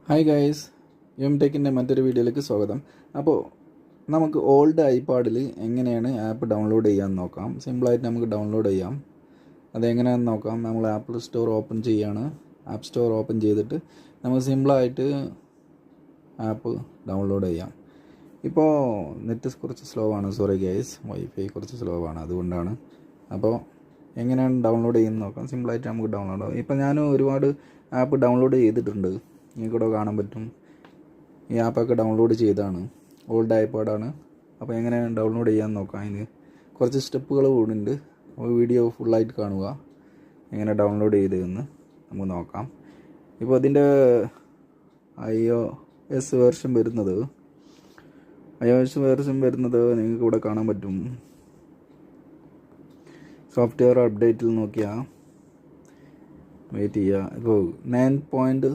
Hi guys, ടെക്കിൻ്റെ മറ്റൊരു വീഡിയോയിലേക്ക് സ്വാഗതം. അപ്പോൾ നമുക്ക് ഓൾഡ് ഐപാഡിൽ എങ്ങനെയാണ് ആപ്പ് ഡൗൺലോഡ് ചെയ്യാമെന്ന് നോക്കാം. സിമ്പിളായിട്ട് നമുക്ക് ഡൗൺലോഡ് ചെയ്യാം. അതെങ്ങനെയാണെന്ന് നോക്കാം. നമ്മൾ ആപ്പ് സ്റ്റോർ ഓപ്പൺ ചെയ്യാണ്. ആപ്പ് സ്റ്റോർ ഓപ്പൺ ചെയ്തിട്ട് നമുക്ക് സിമ്പിളായിട്ട് ആപ്പ് ഡൗൺലോഡ് ചെയ്യാം. ഇപ്പോൾ നെറ്റ് കുറച്ച് സ്ലോ ആണ്, സോറി ഗൈസ്, വൈഫൈ കുറച്ച് സ്ലോ ആണ്, അതുകൊണ്ടാണ്. അപ്പോൾ എങ്ങനെയാണ് ഡൗൺലോഡ് ചെയ്യുന്നത് നോക്കാം. സിമ്പിളായിട്ട് നമുക്ക് ഡൗൺലോഡ് ആവും. ഇപ്പോൾ ഞാൻ ഒരുപാട് ആപ്പ് ഡൗൺലോഡ് ചെയ്തിട്ടുണ്ട്, നിങ്ങൾക്കിവിടെ കാണാൻ പറ്റും. ഈ ആപ്പൊക്കെ ഡൗൺലോഡ് ചെയ്താണ്, ഓൾഡ് ഐപാഡാണ്. അപ്പോൾ എങ്ങനെ ഡൗൺലോഡ് ചെയ്യാമെന്ന് നോക്കാം. അതിന് കുറച്ച് സ്റ്റെപ്പുകൾ കൂടുന്നുണ്ട്. അപ്പോൾ വീഡിയോ ഫുള്ളായിട്ട് കാണുക, എങ്ങനെ ഡൗൺലോഡ് ചെയ്തതെന്ന് നമുക്ക് നോക്കാം. ഇപ്പോൾ അതിൻ്റെ iOS വേർഷൻ വരുന്നത് നിങ്ങൾക്ക് ഇവിടെ കാണാൻ പറ്റും. സോഫ്റ്റ്വെയർ അപ്ഡേറ്റിൽ നോക്കിയാൽ വെയിറ്റ് ചെയ്യുക. ഇപ്പോൾ 9.3